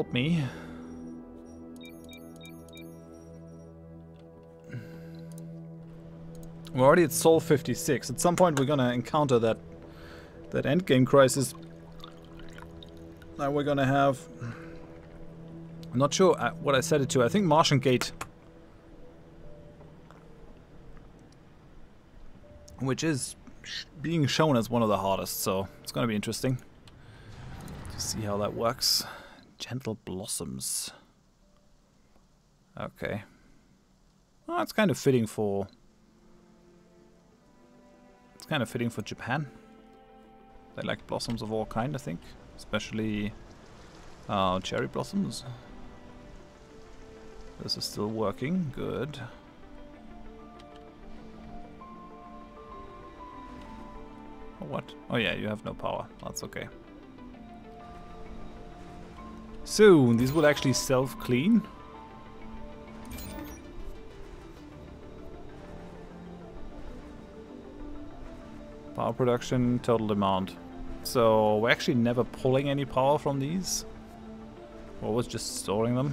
help me. We're already at Sol 56. At some point we're gonna encounter that endgame crisis that we're gonna have. I'm not sure what I set it to. I think Martian Gate, which is being shown as one of the hardest, so it's gonna be interesting to see how that works. Gentle Blossoms. Okay. Oh, it's kind of fitting for... It's kind of fitting for Japan. They like blossoms of all kind, I think. Especially cherry blossoms. This is still working. Good. Oh, what? Oh yeah, you have no power. That's okay. So, these will actually self-clean. Power production, total demand. So we're actually never pulling any power from these. We're always just storing them.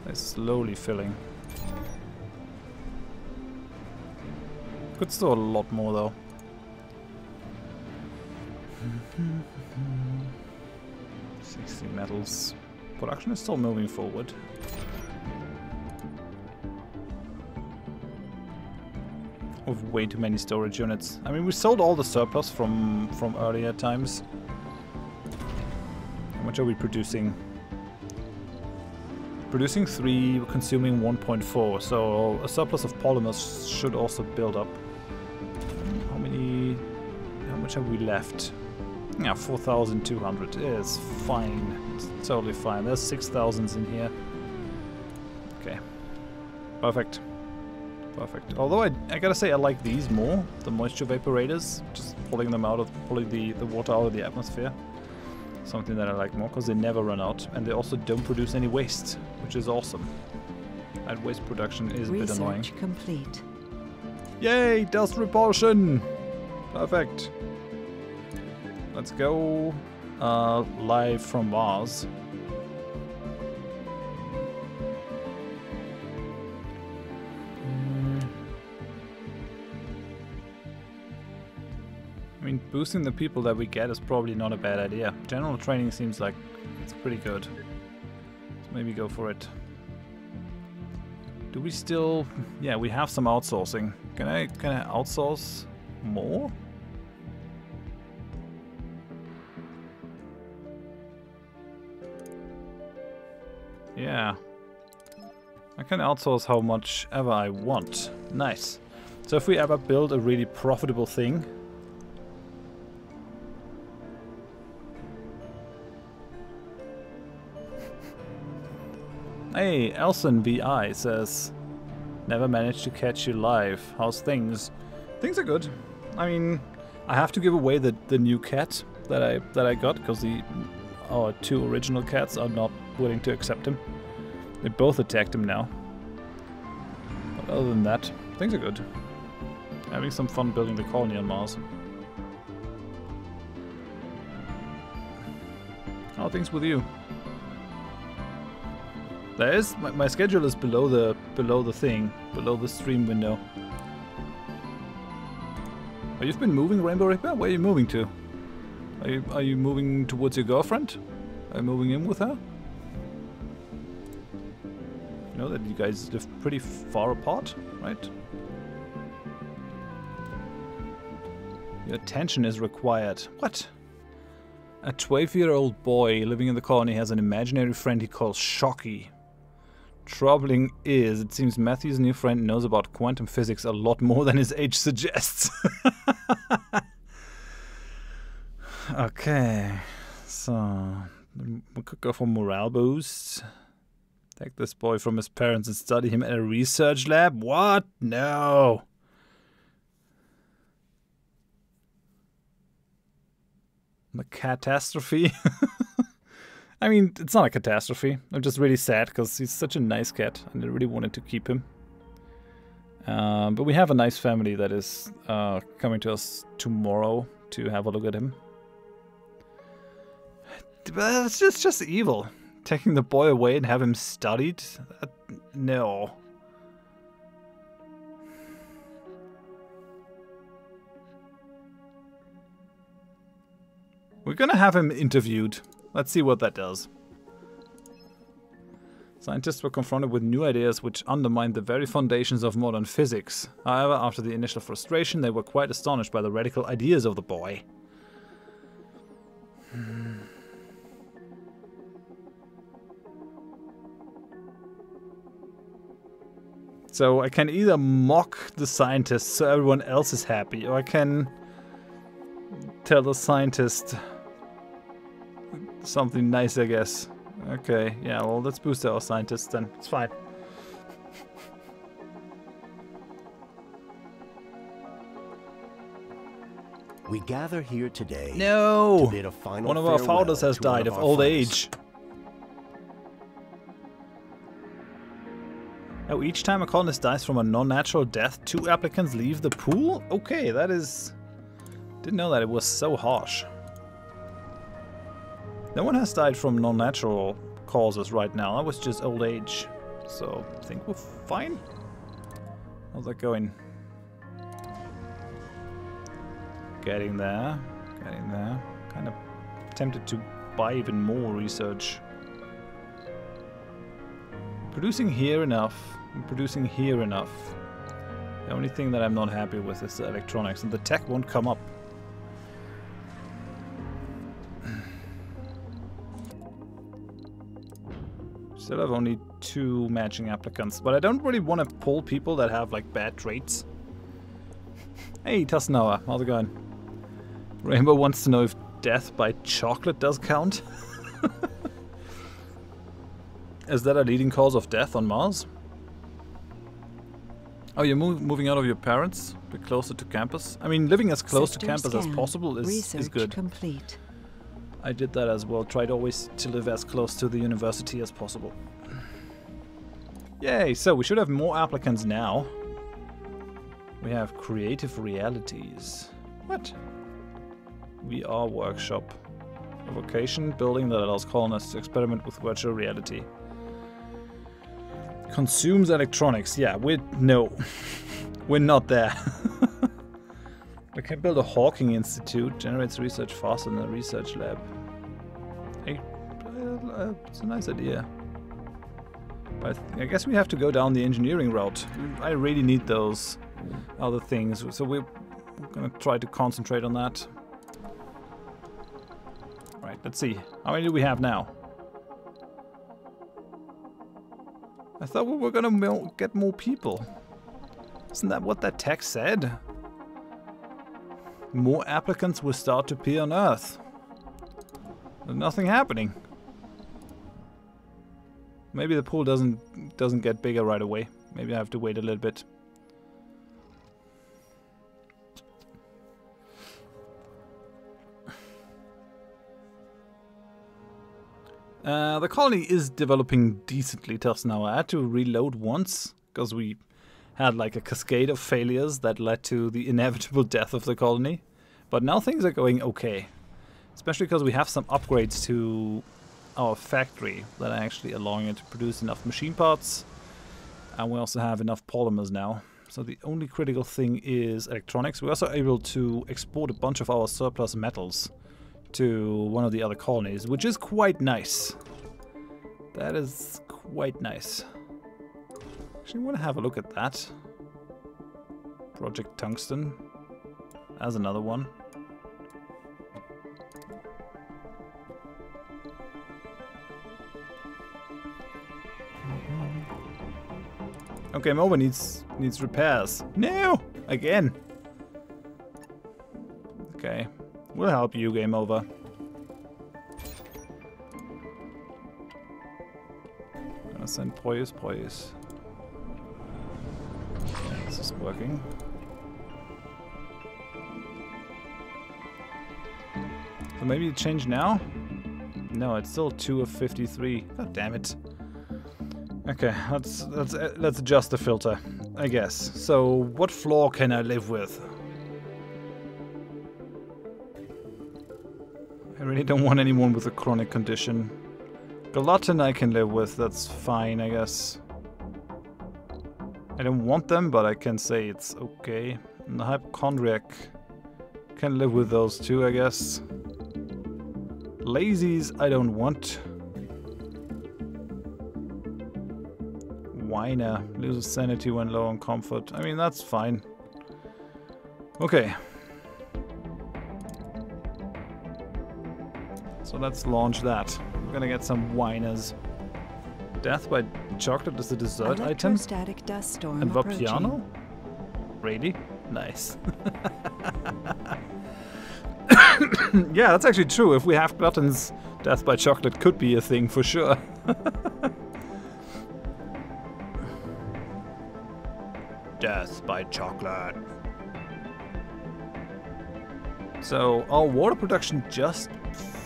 They're slowly filling. Could store a lot more though. 60 metals. Production is still moving forward. With way too many storage units. I mean, we sold all the surplus from earlier times. How much are we producing? Producing 3, we're consuming 1.4. So a surplus of polymers should also build up. How much have we left? Yeah, 4,200 is fine. It's totally fine. There's 6,000s in here. Okay. Perfect. Perfect. Although I gotta say I like these more, the moisture vaporators, just pulling the water out of the atmosphere. Something that I like more because they never run out and they also don't produce any waste, which is awesome. That waste production is a bit annoying. Research complete. Yay, dust repulsion! Perfect. Let's go live from Mars. I mean, boosting the people that we get is probably not a bad idea. General training seems like it's pretty good. Let's maybe go for it. Do we still... Yeah, we have some outsourcing. Can I outsource more? Yeah. I can outsource how much ever I want. Nice. So if we ever build a really profitable thing... Hey, Elson VI says, never managed to catch you live. How's things? Things are good. I mean, I have to give away the new cat that I got because our 2 original cats are not willing to accept him. They both attacked him now. But other than that, things are good. Having some fun building the colony on Mars. How are things with you? There is my schedule is below the stream window. Oh, you've been moving, Rainbow Reaper? Where are you moving to? Are you moving towards your girlfriend? Are you moving in with her? You know that you guys live pretty far apart, right? Your attention is required. What? A 12-year-old boy living in the colony has an imaginary friend he calls Shocky. Troubling is, it seems Matthew's new friend knows about quantum physics a lot more than his age suggests. Okay, so we could go for morale boost. Take this boy from his parents and study him at a research lab? What? No. The catastrophe? I mean, it's not a catastrophe. I'm just really sad because he's such a nice cat and I really wanted to keep him. But we have a nice family that is coming to us tomorrow to have a look at him. But it's just evil. Taking the boy away and have him studied? No. We're gonna have him interviewed. Let's see what that does. Scientists were confronted with new ideas which undermined the very foundations of modern physics. However, after the initial frustration, they were quite astonished by the radical ideas of the boy. So I can either mock the scientists so everyone else is happy, or I can tell the scientist something nice, I guess. Okay, yeah, well, let's boost our scientists then. It's fine. We gather here today. No! To bid a final one of our founders has died of old age. Oh, each time a colonist dies from a non-natural death, 2 applicants leave the pool? Okay, that is... Didn't know that it was so harsh. No one has died from non-natural causes right now. That was just old age. So, I think we're fine. How's that going? Getting there. Getting there. Kind of tempted to buy even more research. Producing here enough. Producing here enough. The only thing that I'm not happy with is the electronics, and the tech won't come up. Still have only 2 matching applicants, but I don't really want to pull people that have like bad traits. Hey, Tasnawa, how's it going? Rainbow wants to know if death by chocolate does count. Is that a leading cause of death on Mars? Oh, you're moving out of your parents? A bit closer to campus? I mean, living as close to campus as possible is good. Complete. I did that as well. Tried always to live as close to the university as possible. Yay, so we should have more applicants now. We have creative realities. What? VR workshop. A vocation building that allows colonists to experiment with virtual reality. Consumes electronics. Yeah, no. We're not there. We can build a Hawking Institute. Generates research faster than a research lab. Hey, it's a nice idea. But I guess we have to go down the engineering route. I really need those other things, so we're gonna try to concentrate on that. Right, let's see. How many do we have now? I thought we were gonna get more people. Isn't that what that text said? More applicants will start to appear on Earth. There's nothing happening. Maybe the pool doesn't get bigger right away. Maybe I have to wait a little bit. The colony is developing decently just now. I had to reload once because we had like a cascade of failures that led to the inevitable death of the colony. But now things are going okay. Especially because we have some upgrades to our factory that are actually allowing it to produce enough machine parts. And we also have enough polymers now. So the only critical thing is electronics. We're also able to export a bunch of our surplus metals to one of the other colonies, which is quite nice. That is quite nice. Actually, I want to have a look at that. Project Tungsten. As another one. Okay, MOBA needs repairs. No! Again! Okay. We'll help you, game over. Gonna send Poyus. Yeah, this is working. So maybe change now? No, it's still 2 of 53. God damn it. Okay, let's adjust the filter, I guess. So, what floor can I live with? I really don't want anyone with a chronic condition. Glutton I can live with, that's fine, I guess. I don't want them, but I can say it's okay. And the hypochondriac can live with those too, I guess. Lazies I don't want. Whiner loses sanity when low on comfort. I mean, that's fine. Okay. So let's launch that. We're gonna get some whiners. Death by chocolate is a dessert item. Electrostatic dust storm And approaching. Vapiano? Really? Nice. Yeah, that's actually true. If we have gluttons, death by chocolate could be a thing for sure. Death by chocolate. So our water production just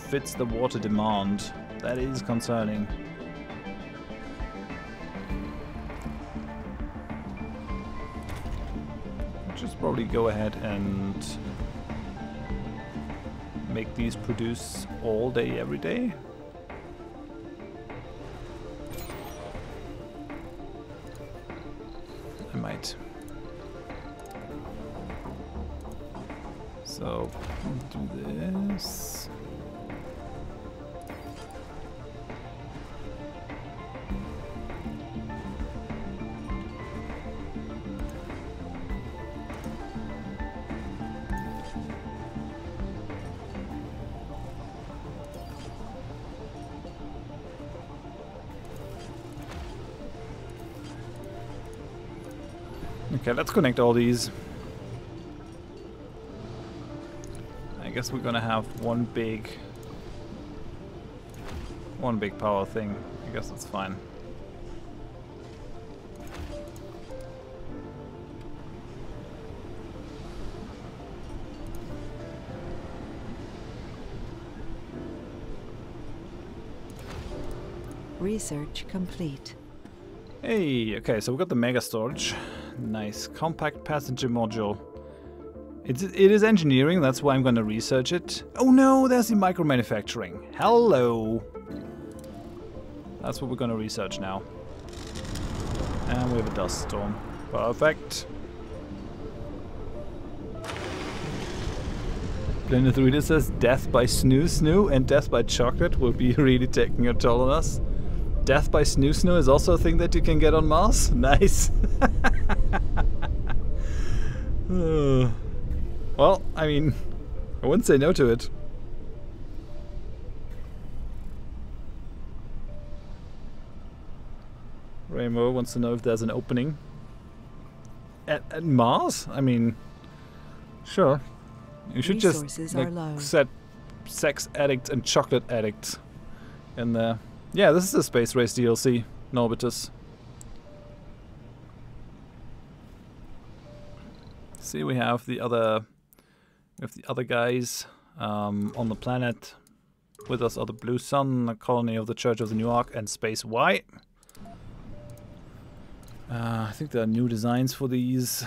fits the water demand. That is concerning. Just probably go ahead and make these produce all day, every day. I might. So, do this. Okay, let's connect all these. I guess we're gonna have one big power thing. I guess that's fine. Research complete. Hey, okay, so we got the mega storage. Nice. Compact passenger module. It is engineering, that's why I'm gonna research it. Oh no, there's the micro manufacturing. Hello! That's what we're gonna research now. And we have a dust storm. Perfect. Blended Reader says death by snoo and death by chocolate will be really taking a toll on us. Death by snoo is also a thing that you can get on Mars. Nice. Well, I mean, I wouldn't say no to it. Rainbow wants to know if there's an opening. At Mars? I mean, sure. You should Resources just are low. set sex addict and chocolate addict in there. Yeah, this is a Space Race DLC, Norbitus. See, we have the other guys on the planet. With us are the Blue Sun, a colony of the Church of the New Ark, and Space Y. I think there are new designs for these.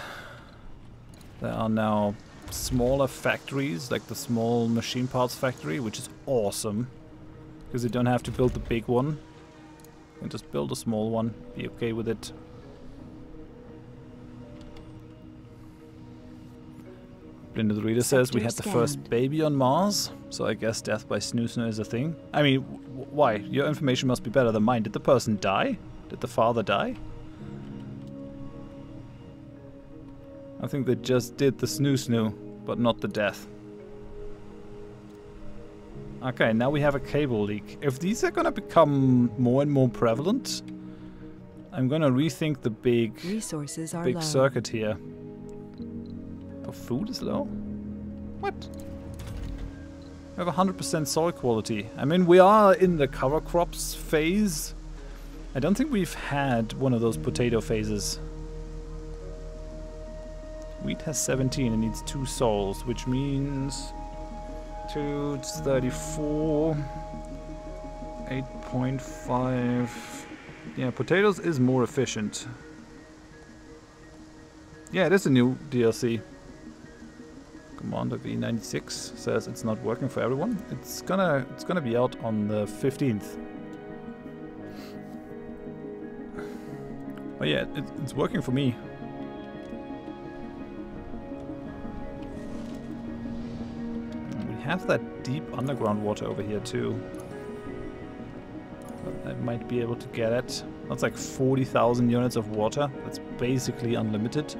There are now smaller factories, like the small machine parts factory, which is awesome. Because you don't have to build the big one. You can just build a small one, be okay with it. Blended Reader says we had the first baby on Mars, so I guess death by snoo is a thing. I mean, why? Your information must be better than mine. Did the person die? Did the father die? I think they just did the snoo, but not the death. Okay, now we have a cable leak. If these are gonna become more and more prevalent, I'm gonna rethink the big circuit here. Oh, food is low? What? We have 100% soil quality. I mean, we are in the cover crops phase. I don't think we've had one of those potato phases. Wheat has 17 and needs 2 souls, which means 2, it's 34, 8.5. Yeah, potatoes is more efficient. Yeah, it is a new DLC. Commander V96 says it's not working for everyone. It's gonna be out on the 15th. Oh yeah, it's working for me. We have that deep underground water over here too. I might be able to get it. That's like 40,000 units of water. That's basically unlimited.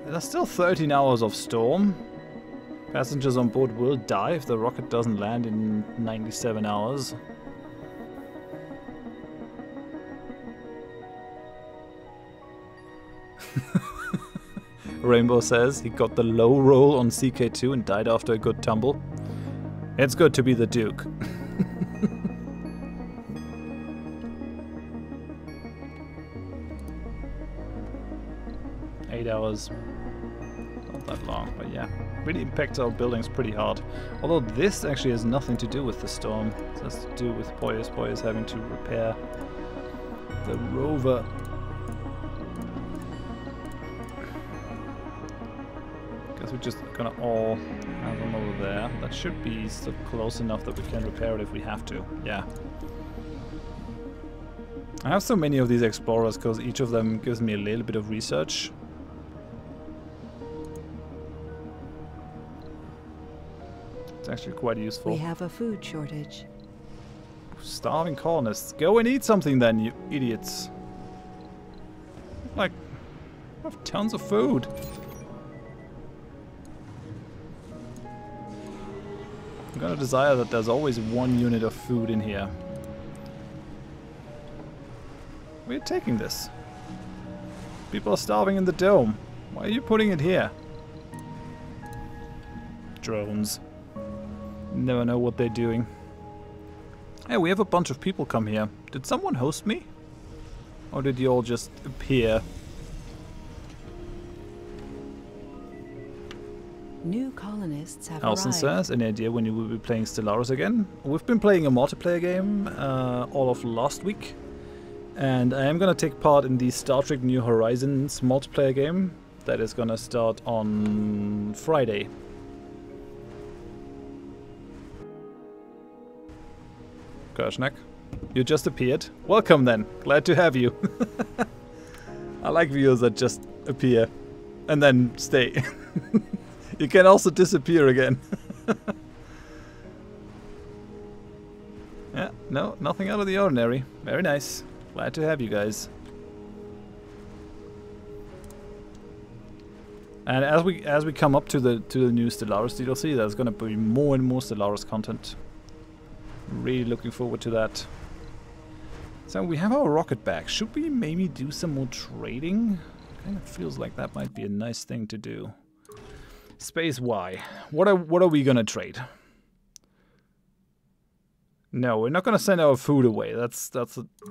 There's still 13 hours of storm. Passengers on board will die if the rocket doesn't land in 97 hours. Rainbow says he got the low roll on CK2 and died after a good tumble. It's good to be the Duke. 8 hours. Not that long, but yeah. Really impacts our buildings pretty hard. Although this actually has nothing to do with the storm. It has to do with Poyas having to repair the rover. Guess we're just gonna all have them over there. That should be still close enough that we can repair it if we have to. Yeah. I have so many of these explorers because each of them gives me a little bit of research. It's actually quite useful. We have a food shortage. Starving colonists. Go and eat something then, you idiots. Like, I have tons of food. I'm gonna desire that there's always 1 unit of food in here. We're taking this. People are starving in the dome. Why are you putting it here? Drones. Never know what they're doing. Hey, we have a bunch of people come here. Did someone host me? Or did you all just appear? New colonists have Alson arrived. says, any idea when you will be playing Stellaris again? We've been playing a multiplayer game all of last week. And I am going to take part in the Star Trek New Horizons multiplayer game that is going to start on Friday. Kershnak, you just appeared. Welcome then. Glad to have you. I like viewers that just appear and then stay. You can also disappear again. Yeah, no, nothing out of the ordinary. Very nice. Glad to have you guys. And as we come up to the new Stellaris DLC, there's gonna be more and more Stellaris content. Really looking forward to that. So we have our rocket back. Should we maybe do some more trading? Kind of feels like that might be a nice thing to do. Space Y. What are we gonna trade? No, we're not gonna send our food away. That's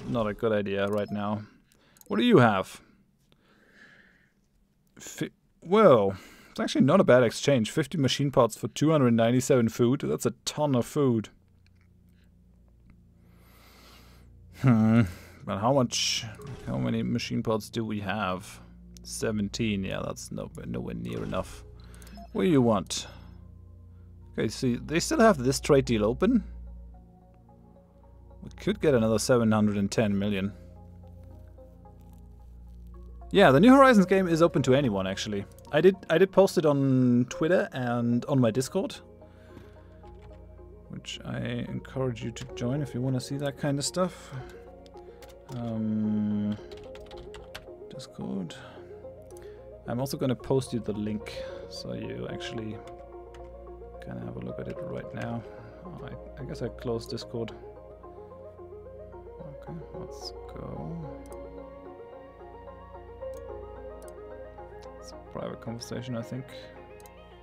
not a good idea right now. What do you have? Whoa, it's actually not a bad exchange. 50 machine parts for 297 food. That's a ton of food. But how many machine parts do we have? 17. Yeah, that's nowhere near enough. What do you want? Okay, see, they still have this trade deal open. We could get another 710 million. Yeah, the New Horizons game is open to anyone, actually. I did post it on Twitter and on my Discord, which I encourage you to join if you want to see that kind of stuff. Discord. I'm also going to post you the link, so you actually can have a look at it right now. Oh, I guess I closed Discord. Okay, let's go. It's a private conversation, I think.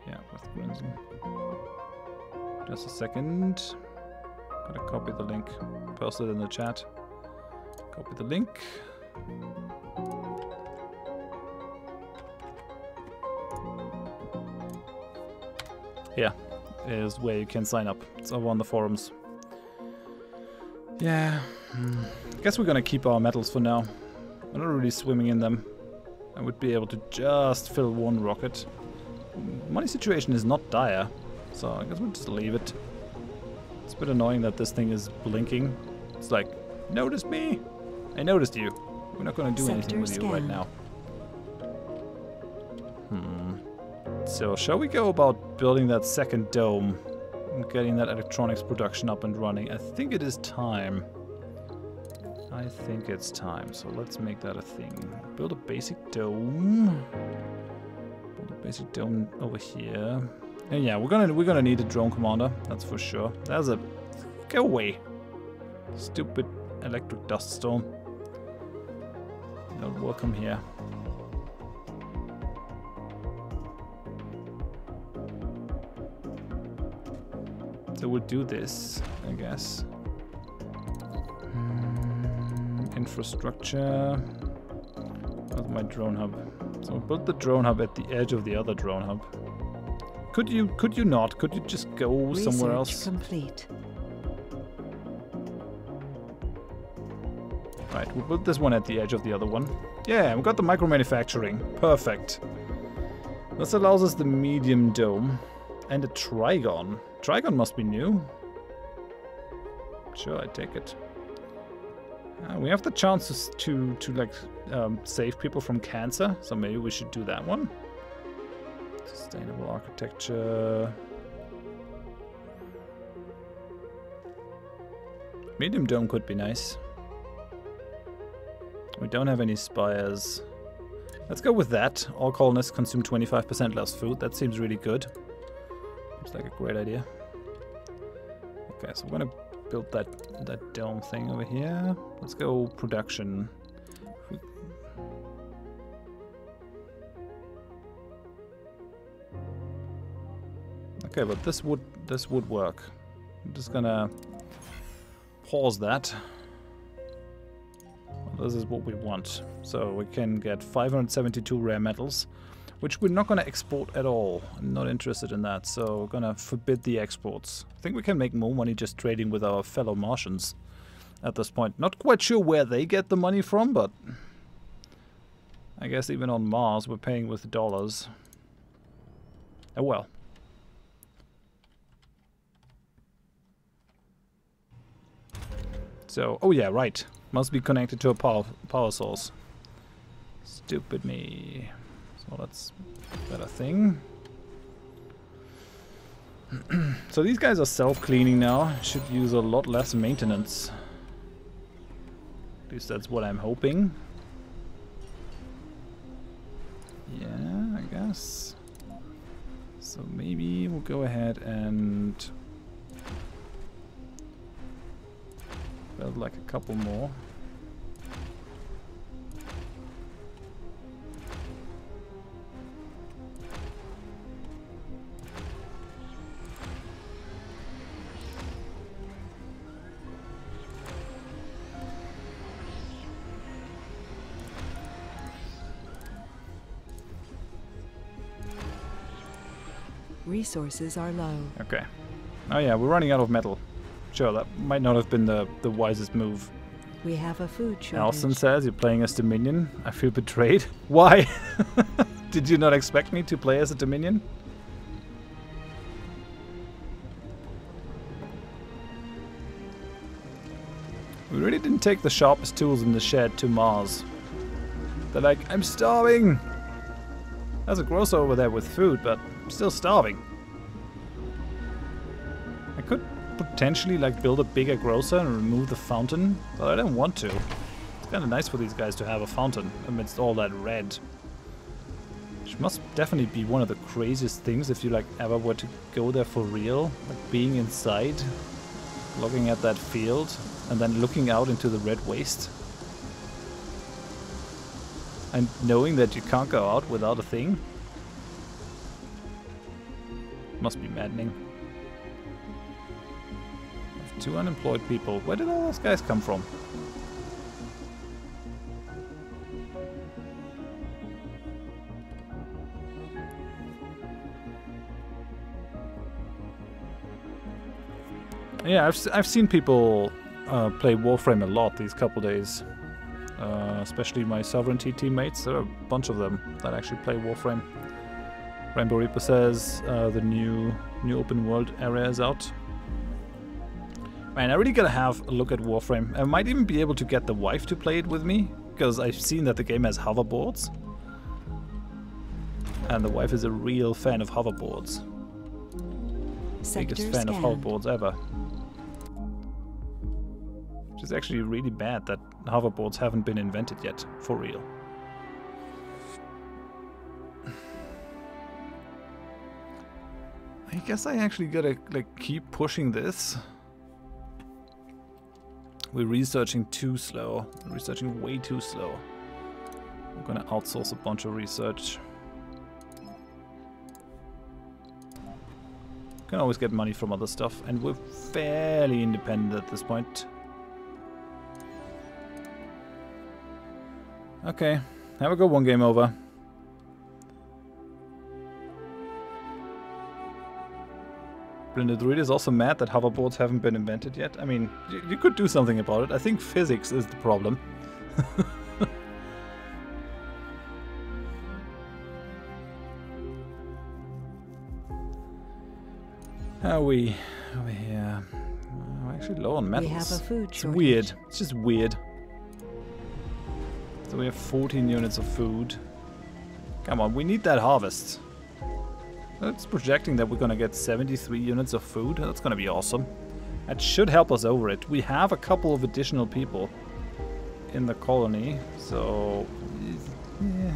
Yeah, with Grinson. Just a second. Gotta copy the link. Post it in the chat. Copy the link. Here is where you can sign up. It's over on the forums. Yeah. Guess we're gonna keep our metals for now. We're not really swimming in them. I would be able to just fill one rocket. Money situation is not dire, so I guess we'll just leave it. It's a bit annoying that this thing is blinking. It's like, notice me! I noticed you. We're not gonna do anything with you right now. So, shall we go about building that second dome and getting that electronics production up and running? I think it is time. I think it's time. So let's make that a thing. Build a basic dome. Build a basic dome over here. And yeah, we're gonna need a drone commander. That's for sure. There's a go away. Stupid electric dust storm. Not welcome here. So we'll do this, I guess. Infrastructure. Where's my drone hub? So we'll build the drone hub at the edge of the other drone hub. Could you not? Could you just go somewhere else? Complete. Right, we'll build this one at the edge of the other one. Yeah, we got the micro manufacturing. Perfect. This allows us the medium dome and a trigon. Trigon must be new. Sure, I take it. We have the chance to save people from cancer, so maybe we should do that one. Sustainable architecture. Medium dome could be nice. We don't have any spires. Let's go with that. All colonists consume 25% less food. That seems really good. Seems like a great idea. Okay, so we're gonna build that dome thing over here. Let's go production. Okay, but this would work. I'm just gonna pause that. Well, this is what we want. So we can get 572 rare metals, which we're not gonna export at all. I'm not interested in that, so we're gonna forbid the exports. I think we can make more money just trading with our fellow Martians at this point. Not quite sure where they get the money from, but I guess even on Mars we're paying with dollars. Oh well. So, oh yeah, right. Must be connected to a power source. Stupid me. So that's a better thing. So these guys are self-cleaning now. Should use a lot less maintenance. At least that's what I'm hoping. Yeah, I guess. So maybe we'll go ahead and build like a couple more. Resources are low. Okay. Oh yeah, we're running out of metal. Sure, that might not have been the wisest move. We have a food shortage. Nelson says you're playing as Dominion. I feel betrayed. Why? Did you not expect me to play as a Dominion? We really didn't take the sharpest tools in the shed to Mars. They're like, I'm starving! There's a grocer over there with food, but I'm still starving. I could potentially like build a bigger grocer and remove the fountain, but I don't want to. It's kind of nice for these guys to have a fountain amidst all that red. Which must definitely be one of the craziest things if you like ever were to go there for real. Like being inside, looking at that field, and then looking out into the red waste. And knowing that you can't go out without a thing. Must be maddening. 2 unemployed people. Where did all those guys come from? Yeah, I've seen people play Warframe a lot these couple days. especially my Sovereignty teammates. There are a bunch of them that actually play Warframe. Rainbow Reaper says the new open world area is out. Man, I really gotta have a look at Warframe. I might even be able to get the wife to play it with me, because I've seen that the game has hoverboards. And the wife is a real fan of hoverboards. Biggest fan of hoverboards ever. Which is actually really bad that hoverboards haven't been invented yet, for real. I guess I actually gotta keep pushing this. We're researching too slow. We're researching way too slow. I'm gonna outsource a bunch of research. Can always get money from other stuff, and we're fairly independent at this point. Okay, have a good one, game over. Blinded Druid is also mad that hoverboards haven't been invented yet. I mean, you could do something about it. I think physics is the problem. Are we over here? We're actually low on metals. We have a food It's shortage. weird. It's just weird. So we have 14 units of food. Come on, we need that harvest. It's projecting that we're gonna get 73 units of food. That's gonna be awesome. That should help us over it. We have a couple of additional people in the colony, so yeah.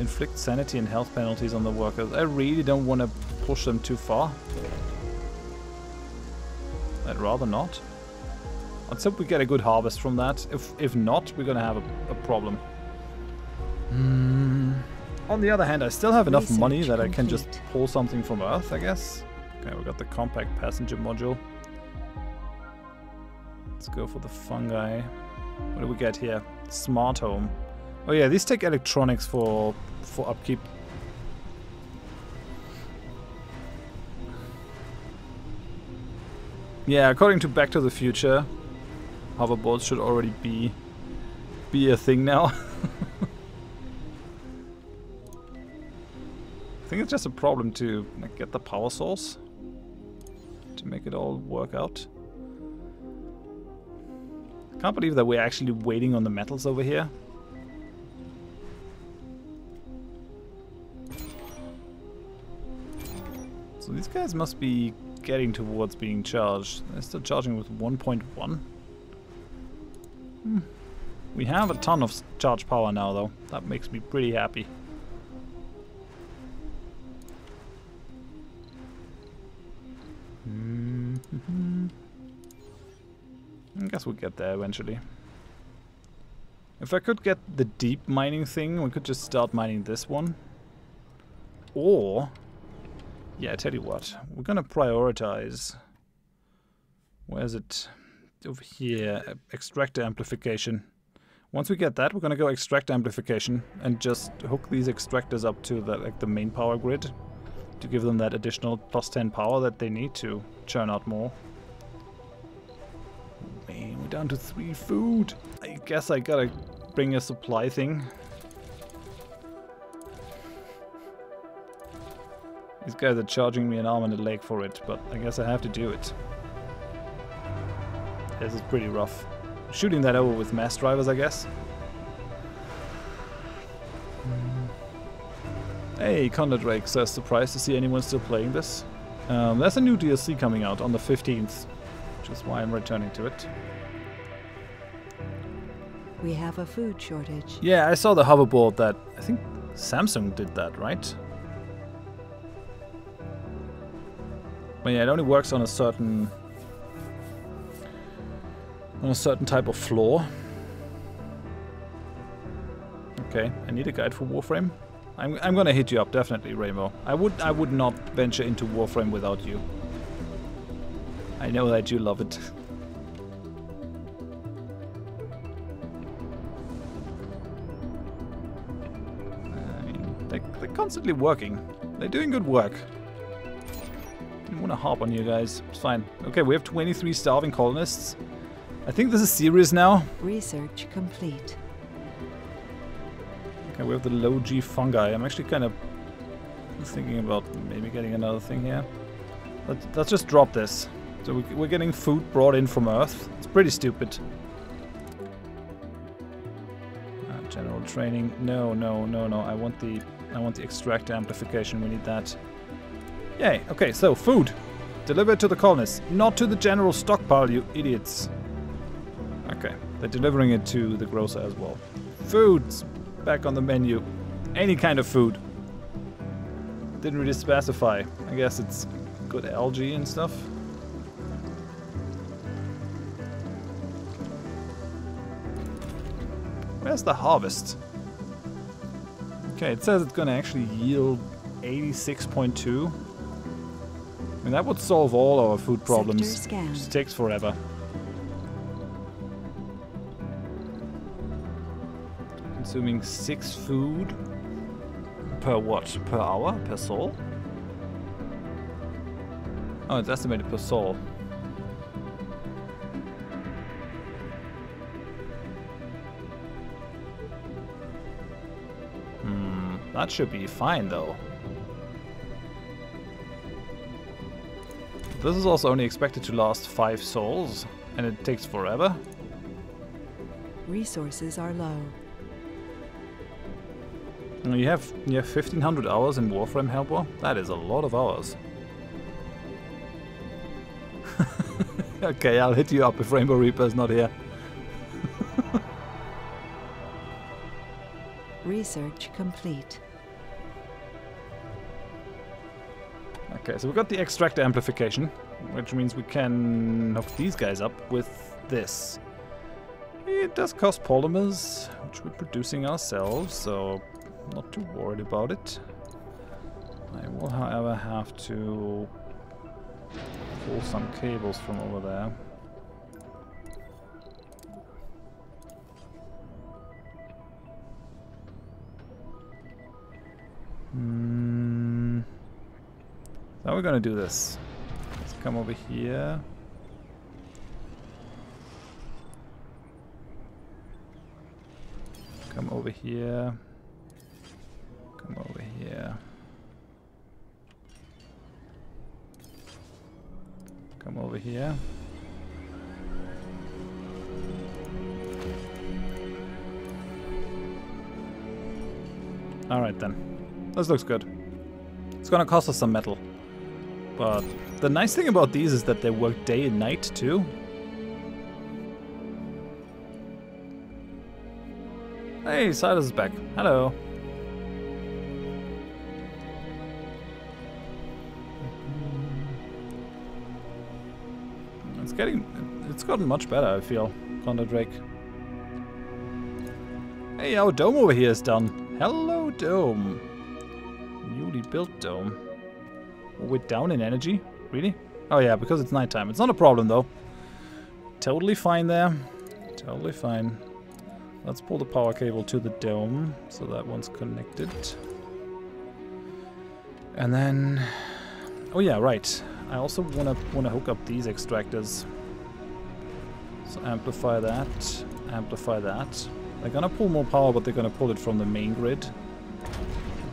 Inflict sanity and health penalties on the workers. I really don't want to push them too far. I'd rather not. Let's hope we get a good harvest from that. If not, we're gonna have a problem. On the other hand, I still have enough money that I can just pull something from Earth, I guess. Okay, we got the compact passenger module. Let's go for the fungi. What do we get here? Smart home. Oh yeah, these take electronics for upkeep. Yeah, according to Back to the Future, hoverboards should already be a thing now. I think it's just a problem to get the power source to make it all work out. Can't believe that we're actually waiting on the metals over here. So these guys must be getting towards being charged. They're still charging with 1.1. We have a ton of charge power now, though. That makes me pretty happy. I guess we'll get there eventually. If I could get the deep mining thing, we could just start mining this one. Or... yeah, I tell you what, we're gonna prioritize. Where is it? Over here, extractor amplification. Once we get that, we're gonna go extractor amplification and just hook these extractors up to the main power grid to give them that additional +10 power that they need to churn out more. Man, we're down to 3 food. I guess I gotta bring a supply thing. These guys are charging me an arm and a leg for it, but I guess I have to do it. This is pretty rough. Shooting that over with mass drivers, I guess. Hey, Drake says, surprised to see anyone still playing this. There's a new DLC coming out on the 15th, which is why I'm returning to it. We have a food shortage. Yeah, I saw the hoverboard that... I think Samsung did that, right? But yeah, it only works on a certain type of floor. Okay, I need a guide for Warframe. I'm gonna hit you up, definitely, Rainbow. I would not venture into Warframe without you. I know that you love it. I mean, they're constantly working. They're doing good work. wanna hop on you guys. It's fine. Okay, we have 23 starving colonists. I think this is serious now. Research complete. Okay, we have the low G fungi. I'm actually kind of thinking about maybe getting another thing here. Let's just drop this. So we're getting food brought in from Earth. It's pretty stupid. General training. No. I want the extractor amplification. We need that. Yay. Okay, so food. Deliver it to the colonists, not to the general stockpile, you idiots. Okay, they're delivering it to the grocer as well. Food's back on the menu. Any kind of food. Didn't really specify. I guess it's good algae and stuff. Where's the harvest? Okay, it says it's gonna actually yield 86.2. I mean, that would solve all our food problems. Just takes forever. Consuming 6 food per what? Per hour? Per soul? Oh, it's estimated per soul. That should be fine though. This is also only expected to last 5 souls, and it takes forever. Resources are low. You have 1500 hours in Warframe Helper? That is a lot of hours. Okay, I'll hit you up if Rainbow Reaper is not here. Research complete. Okay, so we've got the extractor amplification, which means we can hook these guys up with this. It does cost polymers, which we're producing ourselves, so I'm not too worried about it. I will, however, have to pull some cables from over there. How are we gonna do this? Let's come over here. Come over here. Come over here. Come over here. Alright then. This looks good. It's gonna cost us some metal. But the nice thing about these is that they work day and night too. Hey, Silas is back. Hello. It's gotten much better, I feel, Thunder Drake. Hey, our dome over here is done. Hello, dome. Newly built dome. We're down in energy? Really? Oh yeah, because it's nighttime. It's not a problem though. Totally fine there. Totally fine. Let's pull the power cable to the dome, so that one's connected. And then... oh yeah, right. I also wanna hook up these extractors. So amplify that, amplify that. They're gonna pull more power, but they're gonna pull it from the main grid.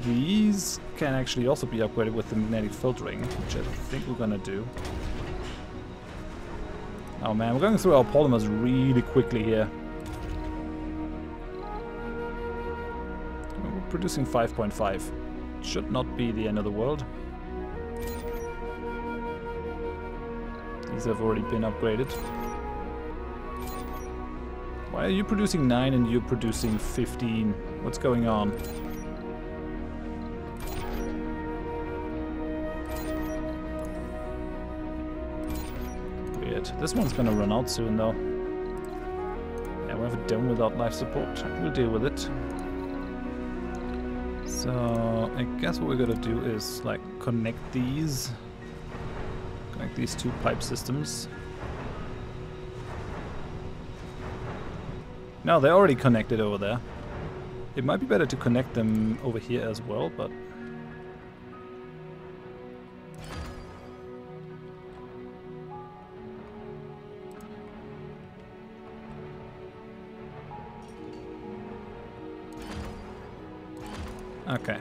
These can actually also be upgraded with the magnetic filtering, which I think we're gonna do. Oh man, we're going through our polymers really quickly here. We're producing 5.5. Should not be the end of the world. These have already been upgraded. Why are you producing 9 and you're producing 15? What's going on? Weird. This one's gonna run out soon though. Yeah, we have a dome without life support. We'll deal with it. So I guess what we're gonna do is like connect these two pipe systems. No, they're already connected over there. It might be better to connect them over here as well, but Okay.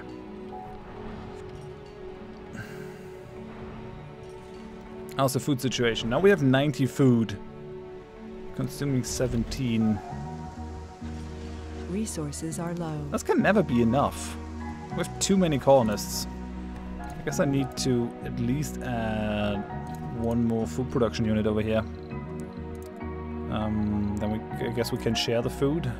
How's the food situation? Now we have 90 food. Consuming 17. Resources are low. This can never be enough. We have too many colonists. I guess I need to at least add one more food production unit over here. Then I guess we can share the food.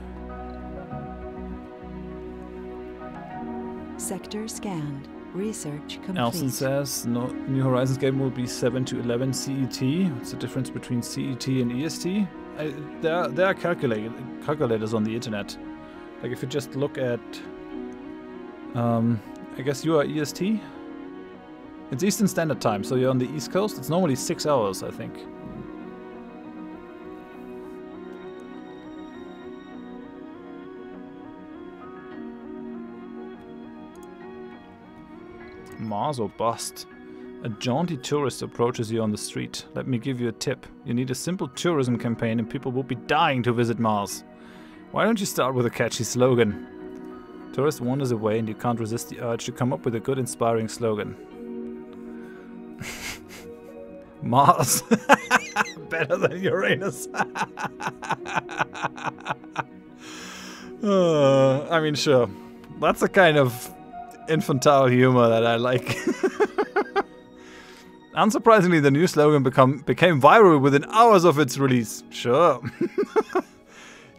Sector scanned. Research complete. Nelson says no, New Horizons game will be 7 to 11 CET. What's the difference between CET and EST? There are calculators on the internet. Like if you just look at, I guess you are EST? It's Eastern Standard Time, so you're on the East Coast. It's normally 6 hours, I think. Mars or bust. A jaunty tourist approaches you on the street. Let me give you a tip. You need a simple tourism campaign and people will be dying to visit Mars. Why don't you start with a catchy slogan? Tourist wanders away and you can't resist the urge to come up with a good inspiring slogan. Mars. Better than Uranus. I mean, sure. That's a kind of infantile humor that I like. Unsurprisingly, the new slogan became viral within hours of its release. Sure.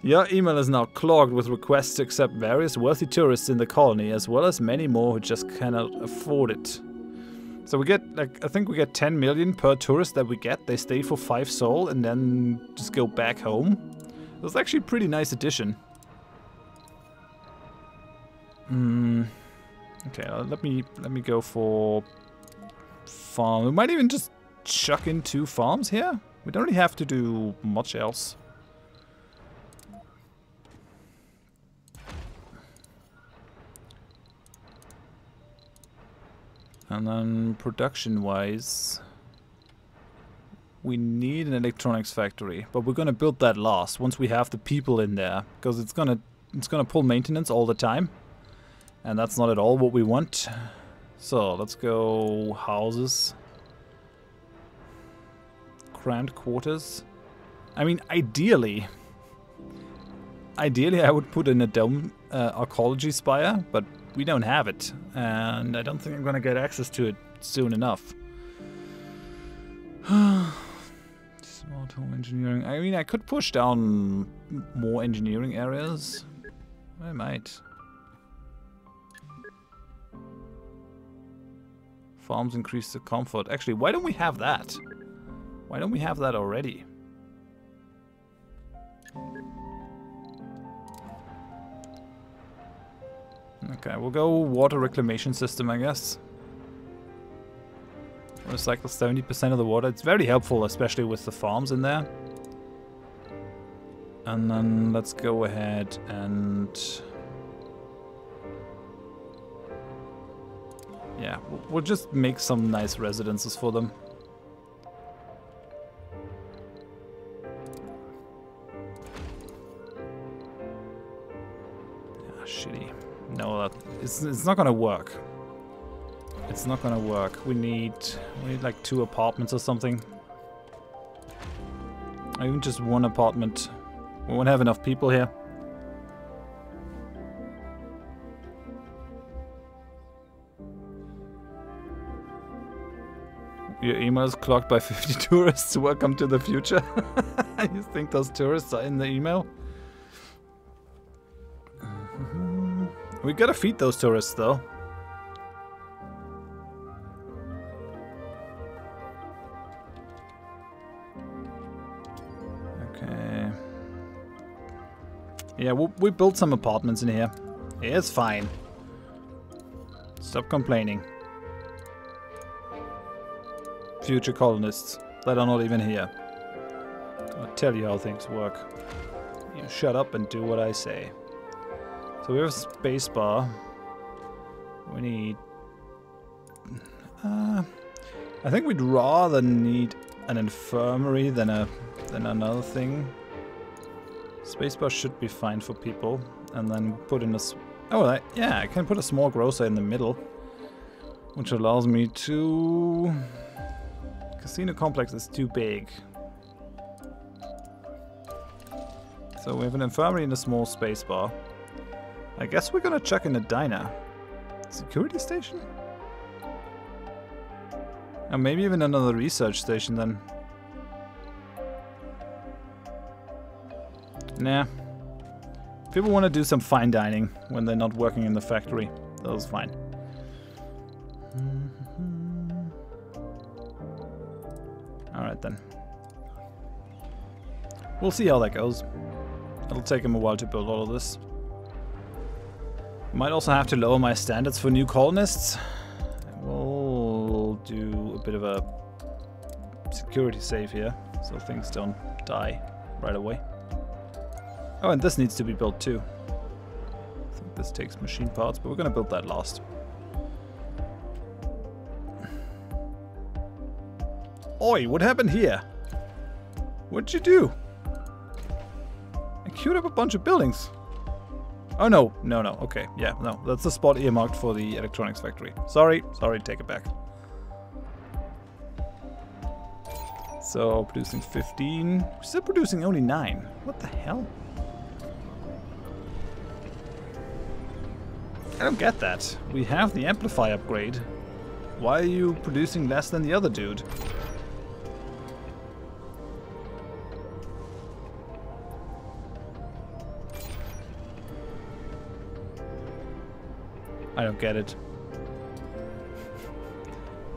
Your email is now clogged with requests to accept various wealthy tourists in the colony, as well as many more who just cannot afford it. So we get, like, I think we get 10 million per tourist that we get. They stay for 5 sol and then just go back home. It was actually a pretty nice addition. Okay, let me go for farm. We might even just chuck in 2 farms here. We don't really have to do much else. And then production-wise, we need an electronics factory, but we're gonna build that last once we have the people in there, because it's gonna pull maintenance all the time, and that's not at all what we want. So let's go houses, cramped quarters. I mean, ideally I would put in a dome archaeology spire, but we don't have it, and I don't think I'm gonna get access to it soon enough. Smart home engineering. I mean, I could push down more engineering areas. I might. Farms increase the comfort. Actually, why don't we have that? Why don't we have that already? Okay, we'll go water reclamation system, I guess. Recycle 70% of the water. It's very helpful, especially with the farms in there. And then let's go ahead and... yeah, we'll just make some nice residences for them. Ah, shitty. No, it's not gonna work. It's not gonna work. We need like 2 apartments or something. Or even just 1 apartment. We won't have enough people here. Your email is clogged by 50 tourists. Welcome to the future. You think those tourists are in the email? We gotta feed those tourists, though. Okay. Yeah, we built some apartments in here. It's fine. Stop complaining. Future colonists that are not even here. I'll tell you how things work. You shut up and do what I say. So we have a space bar. We need... I think we'd rather need an infirmary than another thing. Spacebar should be fine for people. And then put in a Oh, yeah, I can put a small grocer in the middle, which allows me to... Casino complex is too big. So we have an infirmary and a small space bar. I guess we're gonna check in a diner. Security station? And maybe even another research station then. Nah. People want to do some fine dining when they're not working in the factory. That's fine. Alright then. We'll see how that goes. It'll take him a while to build all of this. Might also have to lower my standards for new colonists. We'll do a bit of a security save here, so things don't die right away. Oh, and this needs to be built too. I think this takes machine parts, but we're gonna build that last. Oi, what happened here? What'd you do? I queued up a bunch of buildings. Oh no, no, okay, yeah, no, that's the spot earmarked for the electronics factory. Sorry, take it back. So, producing 15, we're still producing only 9. What the hell? I don't get that. We have the amplify upgrade. Why are you producing less than the other dude? I don't get it.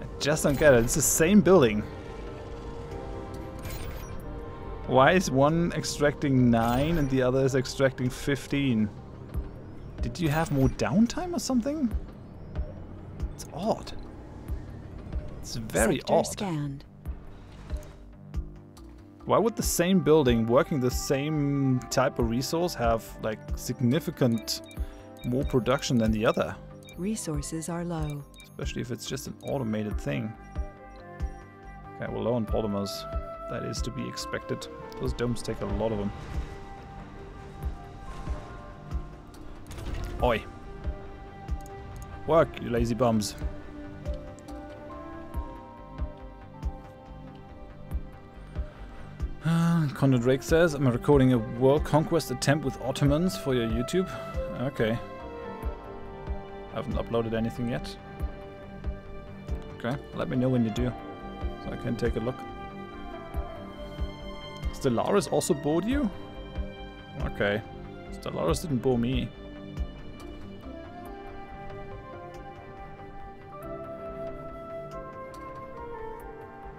I just don't get it. It's the same building. Why is one extracting 9 and the other is extracting 15? Did you have more downtime or something? It's odd. It's very Sector odd. Scanned. Why would the same building working the same type of resource have like significant more production than the other? Resources are low. Especially if it's just an automated thing. Okay, we're low on polymers. That is to be expected. Those domes take a lot of them. Oi. Work, you lazy bums. Conor Drake says, I'm recording a world conquest attempt with Ottomans for your YouTube. Okay. I haven't uploaded anything yet. Okay, let me know when you do, so I can take a look. Stellaris also bored you? Okay. Stellaris didn't bore me.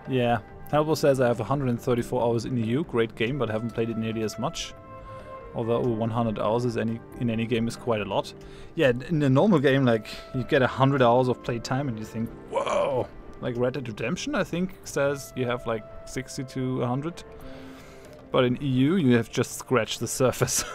Yeah. Halbo says I have 134 hours in EU. Great game, but haven't played it nearly as much. Although 100 hours is in any game is quite a lot. Yeah, in a normal game, like, you get 100 hours of playtime and you think, whoa! Like Red Dead Redemption, I think, says you have like 60 to 100. But in EU, you have just scratched the surface.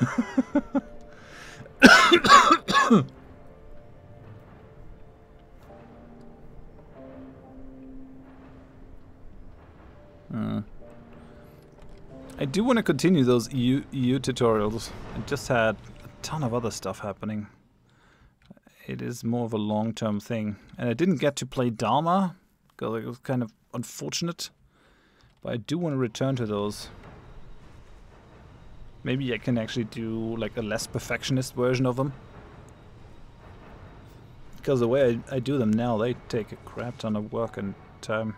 I do want to continue those EU tutorials. I just had a ton of other stuff happening. It is more of a long-term thing. And I didn't get to play Dharma, because it was kind of unfortunate. But I do want to return to those. Maybe I can actually do like a less perfectionist version of them. Because the way I do them now, they take a crap ton of work and time.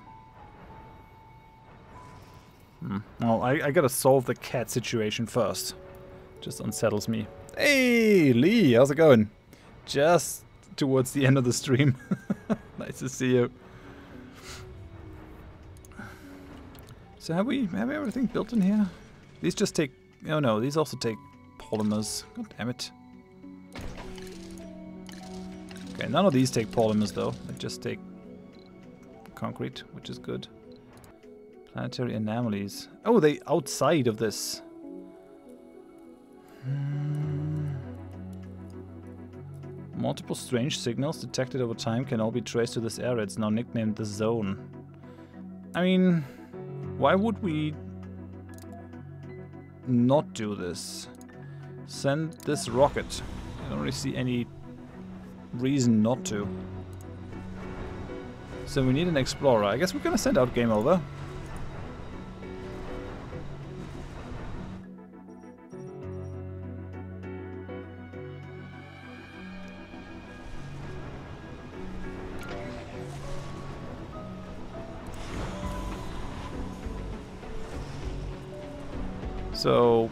Well, I gotta solve the cat situation first. Just unsettles me. Hey, Lee, how's it going? Just towards the end of the stream. Nice to see you. So have we everything built in here? These just take... Oh no, these also take polymers. God damn it. Okay, none of these take polymers though. They just take concrete, which is good. Planetary anomalies. Oh, they outside of this. Multiple strange signals detected over time can all be traced to this area. It's now nicknamed the Zone. I mean, why would we not do this? Send this rocket. don't really see any reason not to. So we need an explorer. I guess we're gonna send out Game Over. So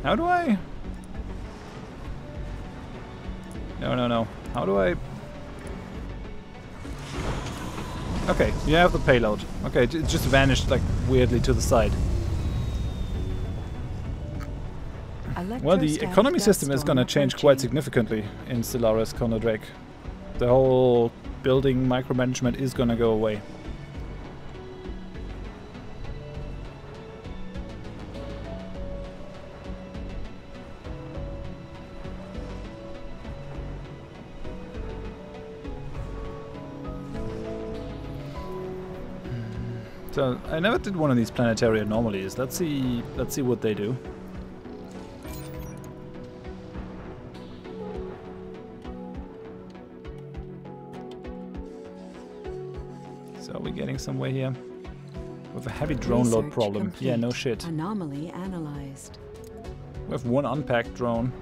how do I? No. How do I? Okay, you have the payload. Okay, it just vanished like weirdly to the side. Well, the economy system is gonna change quite significantly in Stellaris Drake. The whole building micromanagement is gonna go away. So I never did one of these planetary anomalies. Let's see what they do. So are we getting somewhere here? With a heavy drone load problem. Complete. Yeah, no shit. Anomaly analyzed. We have one unpacked drone.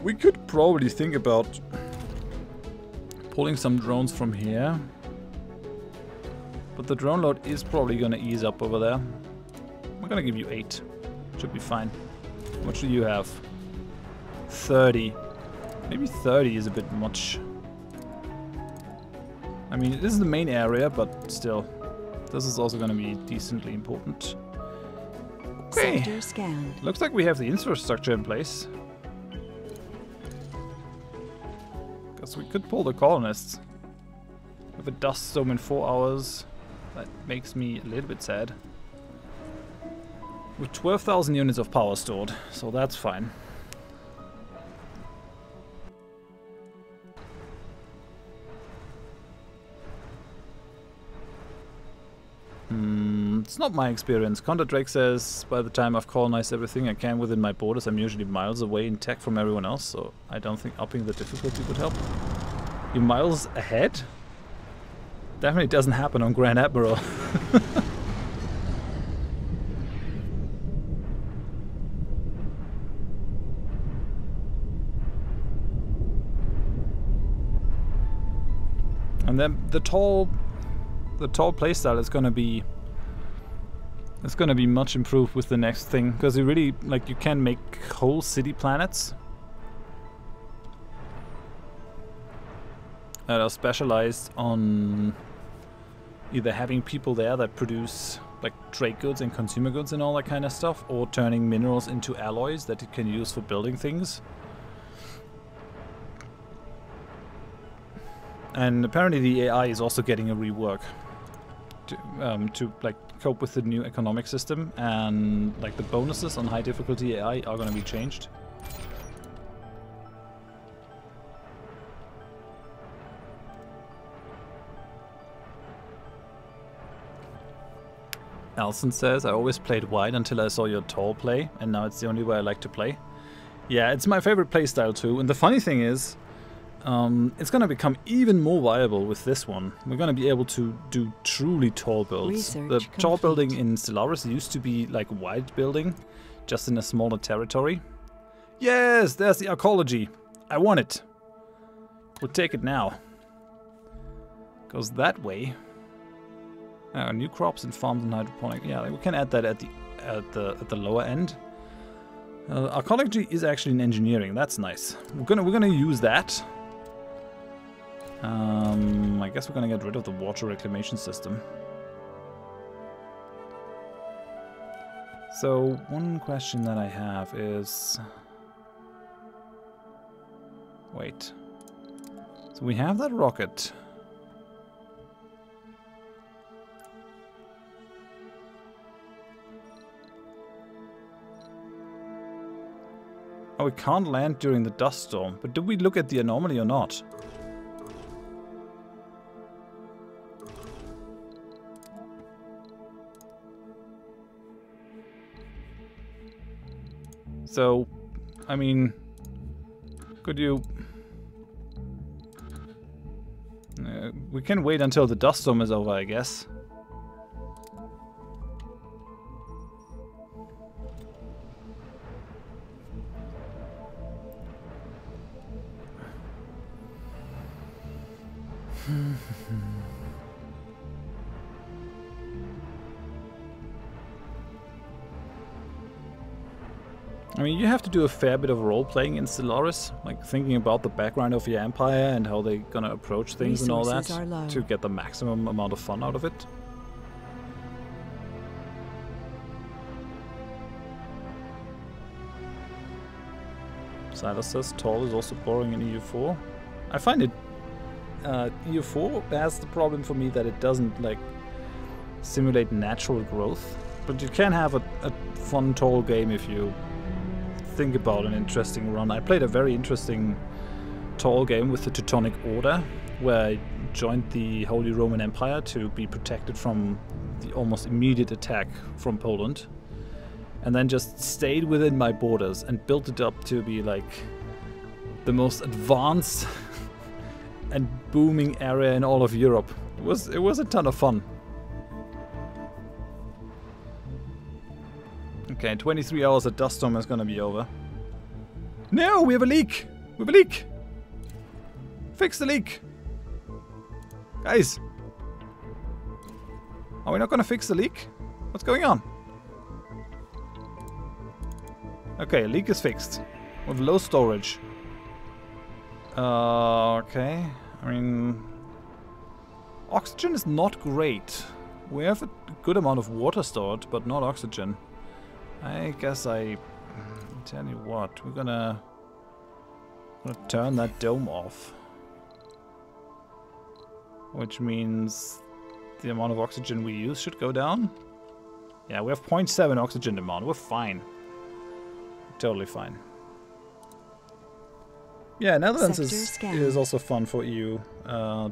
We could probably think about pulling some drones from here. But the drone load is probably going to ease up over there. We're going to give you 8. Should be fine. How much do you have? 30. Maybe 30 is a bit much. I mean, this is the main area, but still. This is also going to be decently important. Okay. Sector scanned. Looks like we have the infrastructure in place. Guess we could pull the colonists. With a dust storm in 4 hours. That makes me a little bit sad. With 12,000 units of power stored, so that's fine. It's not my experience. Drake says, by the time I've colonized everything I can within my borders, I'm usually miles away in tech from everyone else, so I don't think upping the difficulty would help. You're miles ahead? Definitely doesn't happen on Grand Admiral. And then the tall playstyle is gonna be much improved with the next thing, because you really you can make whole city planets that are specialized on either having people there that produce trade goods and consumer goods and all that kind of stuff, or turning minerals into alloys that you can use for building things. And apparently the AI is also getting a rework to cope with the new economic system, and the bonuses on high difficulty AI are going to be changed. Alson says, I always played wide until I saw your tall play, and now it's the only way I like to play. Yeah, it's my favorite playstyle too, and the funny thing is, it's going to become even more viable with this one. We're going to be able to do truly tall builds. The tall building in Stellaris used to be wide building, just in a smaller territory. Yes, there's the arcology. I want it. We'll take it now. Goes that way. New crops and farms and hydroponic. Yeah, we can add that at the lower end. Arcology is actually in engineering. That's nice. We're gonna use that. I guess we're gonna get rid of the water reclamation system. So one question that I have is, wait. So we have that rocket. Oh, we can't land during the dust storm. But did we look at the anomaly or not? So, I mean, could you... we can wait until the dust storm is over, I guess. I mean, you have to do a fair bit of role-playing in Stellaris, like thinking about the background of your empire and how they're gonna approach things and all that to get the maximum amount of fun out of it. Silas says tall is also boring in EU4. I find it EU4 has the problem for me that it doesn't like simulate natural growth, but you can have a fun tall game if you think about an interesting run. I played a very interesting tall game with the Teutonic Order, where I joined the Holy Roman Empire to be protected from the almost immediate attack from Poland, and then just stayed within my borders and built it up to be like the most advanced and booming area in all of Europe. It was a ton of fun. Okay, 23 hours, the dust storm is gonna be over. No, we have a leak! We have a leak! Fix the leak! Guys! Are we not gonna fix the leak? What's going on? Okay, leak is fixed. With low storage. Okay. I mean... oxygen is not great. We have a good amount of water stored, but not oxygen. I guess I tell you what, we're gonna turn that dome off, which means the amount of oxygen we use should go down. Yeah, we have 0.7 oxygen demand. We're fine, totally fine. Yeah, Netherlands is also fun for EU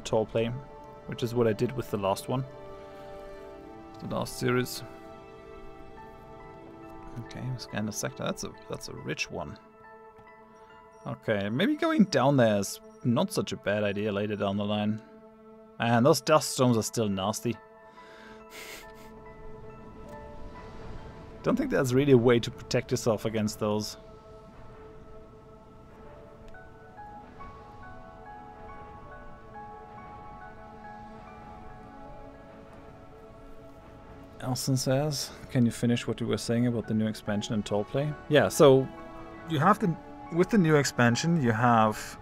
tall play, which is what I did with the last one, the last series. Okay, scan the sector. That's a rich one. Okay, maybe going down there is not such a bad idea later down the line. And those dust storms are still nasty. Don't think there's really a way to protect yourself against those. Elson says, can you finish what you were saying about the new expansion and tall play? Yeah, so you have with the new expansion, you have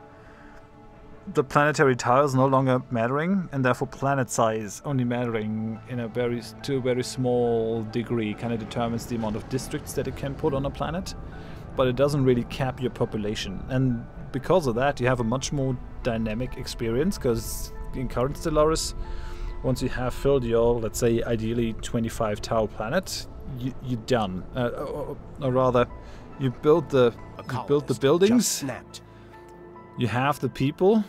the planetary tiles no longer mattering, and therefore planet size only mattering in to a very small degree. Kind of determines the amount of districts that it can put on a planet, but it doesn't really cap your population. And because of that, you have a much more dynamic experience, because in current Stellaris, once you have filled your, let's say, ideally 25 tile planet, you're done. Or rather, you build the buildings, you have the people,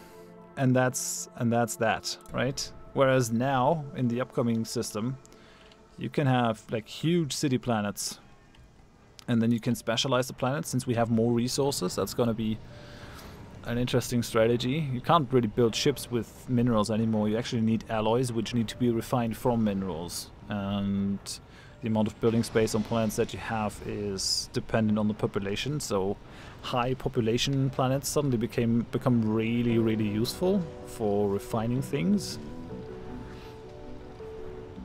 and that's that, right? Whereas now, in the upcoming system, you can have like huge city planets, and then you can specialize the planets. Since we have more resources, that's going to be an interesting strategy. You can't really build ships with minerals anymore. You actually need alloys, which need to be refined from minerals. And the amount of building space on planets that you have is dependent on the population. So high population planets suddenly become really, really useful for refining things.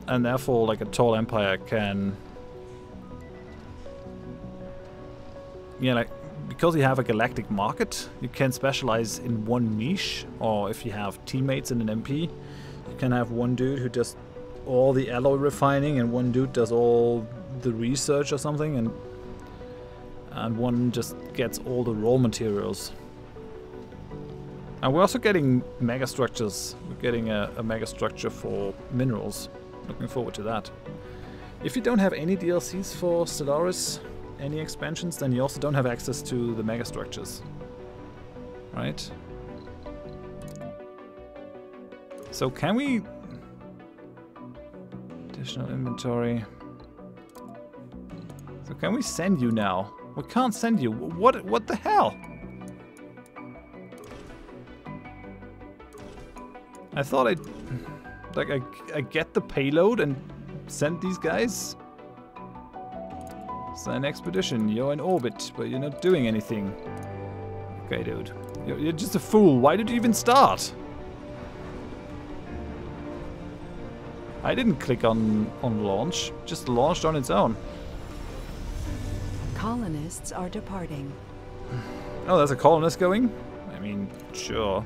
And therefore, like a tall empire can... yeah, like... because you have a galactic market, you can specialize in one niche, or if you have teammates in an MP, you can have one dude who does all the alloy refining and one dude does all the research or something, and one just gets all the raw materials. And we're also getting megastructures. We're getting a megastructure for minerals. Looking forward to that. If you don't have any DLCs for Stellaris, any expansions, then you also don't have access to the megastructures, right? So can we... additional inventory. So can we send you now? We can't send you. What the hell? I thought I get the payload and send these guys? It's an expedition. You're in orbit, but you're not doing anything. Okay, dude. You're just a fool. Why did you even start? I didn't click on launch. Just launched on its own. Colonists are departing. Oh, there's a colonist going? I mean, sure.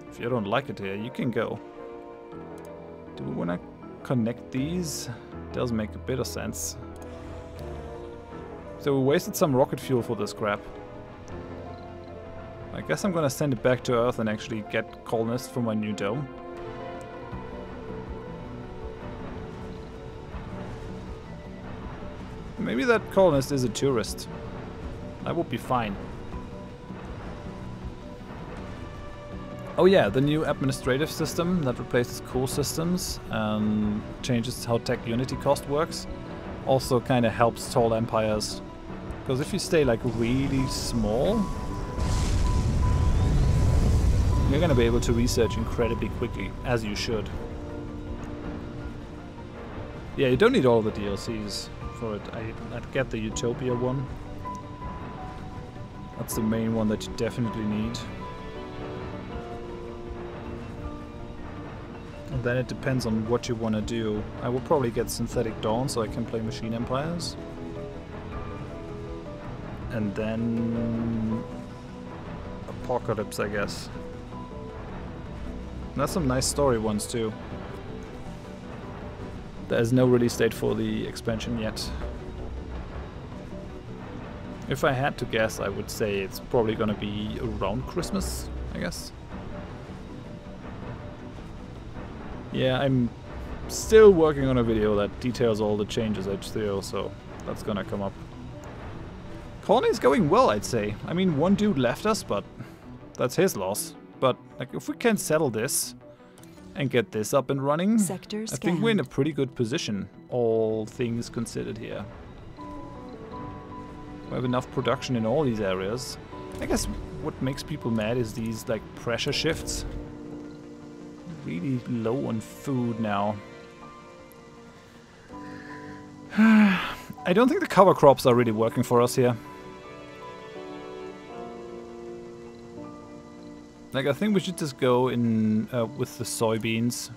If you don't like it here, you can go. Do we want to connect these? Does make a bit of sense. So we wasted some rocket fuel for this crap. I guess I'm gonna send it back to Earth and actually get colonists for my new dome. Maybe that colonist is a tourist. That would be fine. Oh yeah, the new administrative system that replaces core systems and changes how tech unity cost works also kind of helps tall empires. Because if you stay like really small, you're gonna be able to research incredibly quickly, as you should. Yeah, you don't need all the DLCs for it. I'd get the Utopia one. That's the main one that you definitely need. And then it depends on what you want to do. I will probably get Synthetic Dawn so I can play Machine Empires. And then Apocalypse, I guess. And that's some nice story ones too. There's no release date for the expansion yet. If I had to guess, I would say it's probably gonna be around Christmas, I guess. Yeah, I'm still working on a video that details all the changes at H3O, so that's gonna come up. Colony's going well, I'd say. I mean, one dude left us, but that's his loss. But like, if we can settle this and get this up and running, Sector I think we're in a pretty good position, all things considered here. We have enough production in all these areas. I guess what makes people mad is these like pressure shifts. Really low on food now. I don't think the cover crops are really working for us here. Like, I think we should just go in with the soybeans.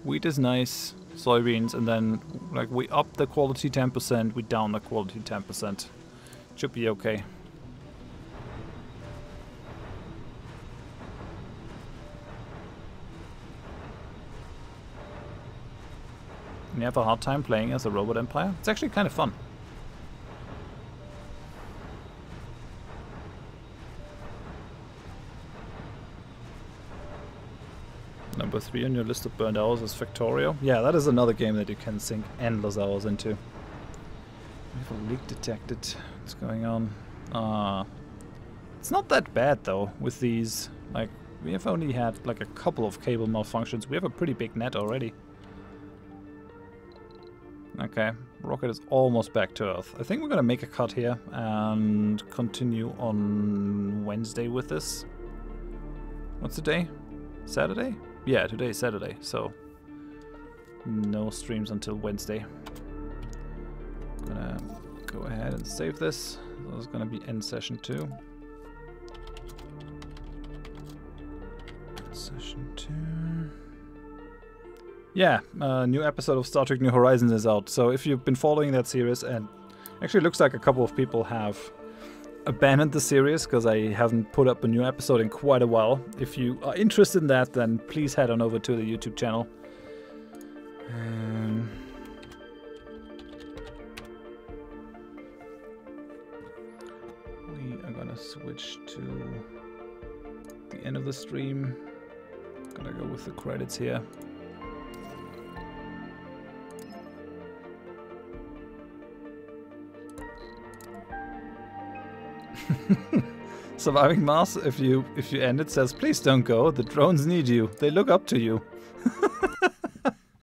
Wheat is nice, soybeans, and then like we up the quality 10%, we down the quality 10%. Should be okay. You have a hard time playing as a robot empire? It's actually kind of fun. Number 3 on your list of burned hours is Factorio. Yeah, that is another game that you can sink endless hours into. We have a leak detected. What's going on? It's not that bad though with these. Like, we have only had like a couple of cable malfunctions. We have a pretty big net already. Okay, rocket is almost back to Earth. I think we're gonna make a cut here and continue on Wednesday with this. What's the day? Saturday? Yeah, today is Saturday, so no streams until Wednesday. I'm gonna go ahead and save this. This is gonna be end session 2. Session 2. Yeah, a new episode of Star Trek New Horizons is out. So if you've been following that series, and actually it looks like a couple of people have abandoned the series because I haven't put up a new episode in quite a while. If you are interested in that, then please head on over to the YouTube channel. We are gonna switch to the end of the stream. Gonna go with the credits here. Surviving Mars, if you end it, says please don't go, the drones need you, they look up to you.